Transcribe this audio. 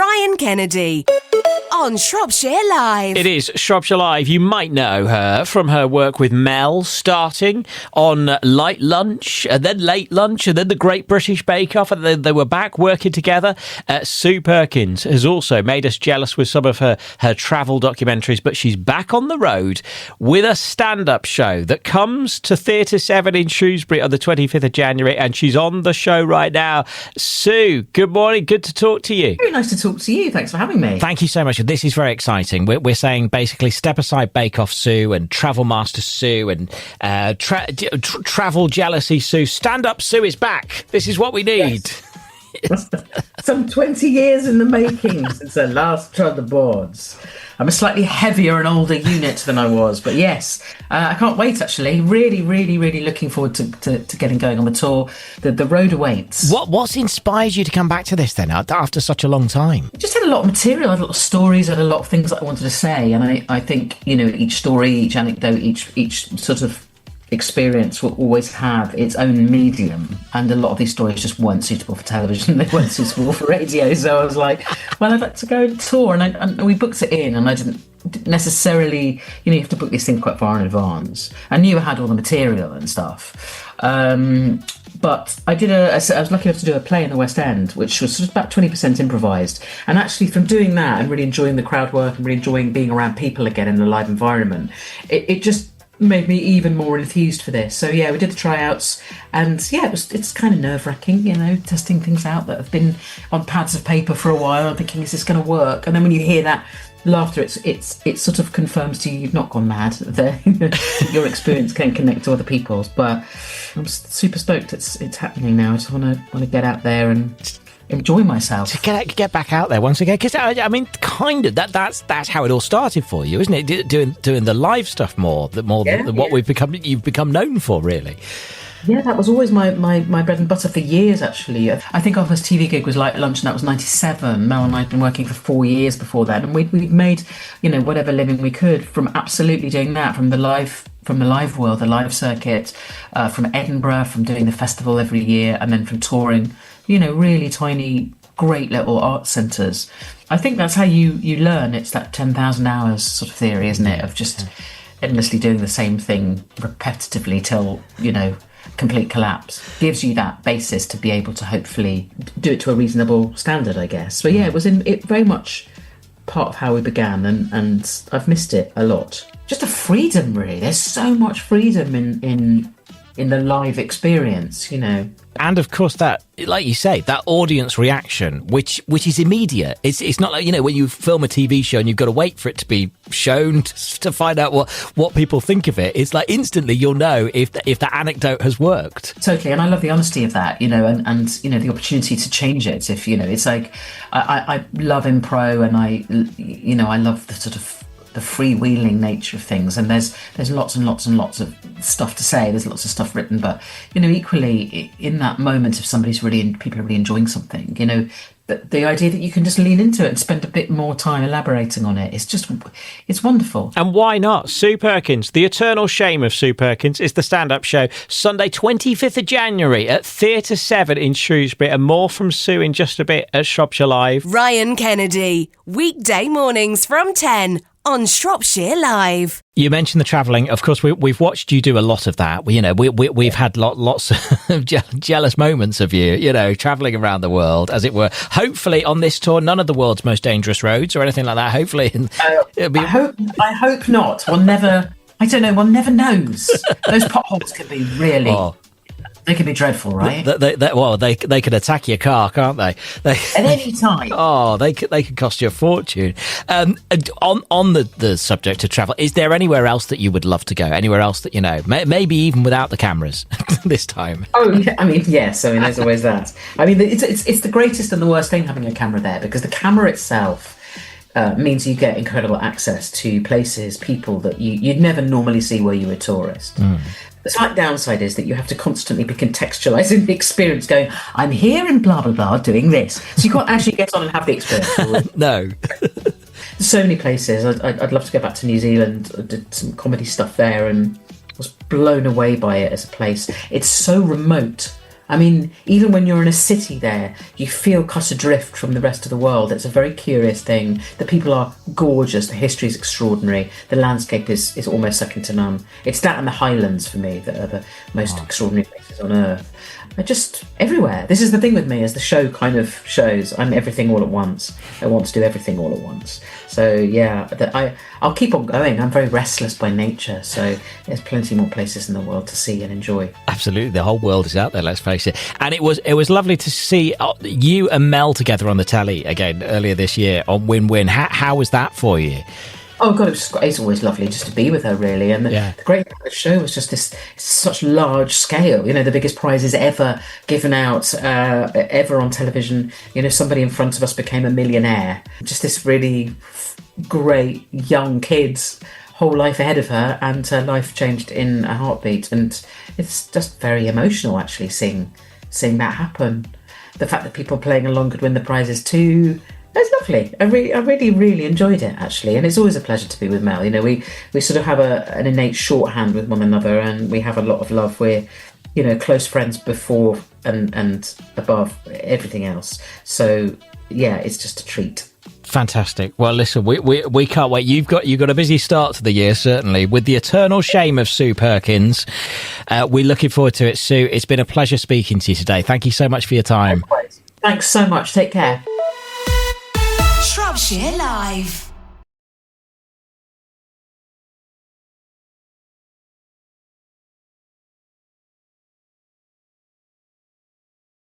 Ryan Kennedy on Shropshire Live. It is Shropshire Live. You might know her from her work with Mel, starting on Light Lunch, and then Late Lunch, and then The Great British Bake Off, and then they were back working together. Sue Perkins has also made us jealous with some of her travel documentaries, but she's back on the road with a stand-up show that comes to Theatre 7 in Shrewsbury on the 25th of January, and she's on the show right now. Sue, good morning. Good to talk to you. Very nice to talk to you. Thanks for having me. Thank you so much. This is very exciting. We're saying basically step aside Bake Off Sue and Travel Master Sue and Travel Jealousy Sue. Stand Up Sue is back. This is what we need. Yes. Some 20 years in the making since I last trod the boards. I'm a slightly heavier and older unit than I was, but yes, I can't wait actually. Really, really, really looking forward to getting going on the tour. The road awaits. What's inspired you to come back to this then after such a long time? I just had a lot of material, I had a lot of stories, I had a lot of things that I wanted to say, and I think, each story, each anecdote, each sort of experience will always have its own medium, and a lot of these stories just weren't suitable for television. They weren't suitable for radio, so I was like, well, I'd like to go and tour, and we booked it in, and I didn't necessarily, you have to book these things quite far in advance. I knew I had all the material and stuff, but I was lucky enough to do a play in the West End, which was sort of about 20% improvised, and actually from doing that and really enjoying the crowd work and really enjoying being around people again in a live environment, it just made me even more enthused for this. So yeah, we did the tryouts, and yeah, it's kind of nerve-wracking, testing things out that have been on pads of paper for a while and thinking, is this going to work? And then when you hear that laughter, it sort of confirms to you you've not gone mad. Your experience can connect to other people's. But I'm super stoked it's happening now. I just want to get out there and enjoy myself. To get back out there once again, because I mean, kind of that's how it all started for you, isn't it? Doing the live stuff more than what you've become known for, really. Yeah, that was always my bread and butter for years, actually. I think our first TV gig was Light Lunch, and that was 97. Mel and I had been working for 4 years before that, and we'd made, whatever living we could from absolutely doing that, from the live world, the live circuit, from Edinburgh, from doing the festival every year, and then from touring, really tiny, great little art centres. I think that's how you learn. It's that 10,000 hours sort of theory, isn't it? Of just endlessly doing the same thing repetitively till, complete collapse. Gives you that basis to be able to hopefully do it to a reasonable standard, I guess. But yeah, it very much part of how we began, and I've missed it a lot. Just a freedom, really. There's so much freedom in the live experience, And of course, that, like you say, that audience reaction, which is immediate. It's not like, when you film a TV show and you've got to wait for it to be shown to find out what people think of it. It's like instantly you'll know if that anecdote has worked. Totally, and I love the honesty of that, and the opportunity to change it. If it's like I love impro, and I love the sort of the freewheeling nature of things, and there's lots and lots and lots of stuff to say, there's lots of stuff written, but equally in that moment, if people are really enjoying something, the idea that you can just lean into it and spend a bit more time elaborating on it, it's wonderful. And why not? Sue Perkins, The Eternal Shame of Sue Perkins, is the stand-up show, Sunday 25th of January at Theatre 7 in Shrewsbury, and more from Sue in just a bit at Shropshire Live. Ryan Kennedy, weekday mornings from 10 on Shropshire Live. You mentioned the travelling. Of course, we've watched you do a lot of that. We've had lots of jealous moments of you, travelling around the world, as it were. Hopefully on this tour, none of the world's most dangerous roads or anything like that. Hopefully. I hope not. One never knows. Those potholes can be really... Oh. They can be dreadful, right? They could attack your car, can't they? At any time. Oh, they could cost you a fortune. On the subject of travel, is there anywhere else that you would love to go? Anywhere else that maybe even without the cameras this time? Oh, yeah, yes. There's always that. It's the greatest and the worst thing having a camera there, because the camera itself means you get incredible access to places, people that you'd never normally see where you were a tourist. The slight downside is that you have to constantly be contextualising the experience, going, I'm here in blah, blah, blah, doing this. So you can't actually get on and have the experience. No. There's so many places. I'd love to go back to New Zealand. I did some comedy stuff there and was blown away by it as a place. It's so remote I mean, even when you're in a city there, you feel cut adrift from the rest of the world. It's a very curious thing. The people are gorgeous. The history is extraordinary. The landscape is almost second to none. It's that and the Highlands for me that are the most extraordinary places on earth. They're just everywhere. This is the thing with me, as the show kind of shows. I'm everything all at once. I want to do everything all at once. So yeah, I'll keep on going. I'm very restless by nature, so there's plenty more places in the world to see and enjoy. Absolutely, the whole world is out there. Let's face it. And it was lovely to see you and Mel together on the telly again earlier this year on Win Win. How was that for you? Oh God, it's always lovely just to be with her, really. And the great thing about the show was just this such large scale. You know, the biggest prizes ever given out, ever on television. You know, somebody in front of us became a millionaire. Just this really great young kid's whole life ahead of her, and her life changed in a heartbeat. And it's just very emotional, actually, seeing that happen. The fact that people playing along could win the prizes too. It's lovely. I really, really enjoyed it, actually. And it's always a pleasure to be with Mel. You know, we sort of have an innate shorthand with one another, and we have a lot of love. We're, you know, close friends before and above everything else. So, yeah, it's just a treat. Fantastic. Well, listen, we can't wait. You've got a busy start to the year, certainly, with The Eternal Shame of Sue Perkins. We're looking forward to it, Sue. It's been a pleasure speaking to you today. Thank you so much for your time. Thanks so much. Take care. Shropshire Live.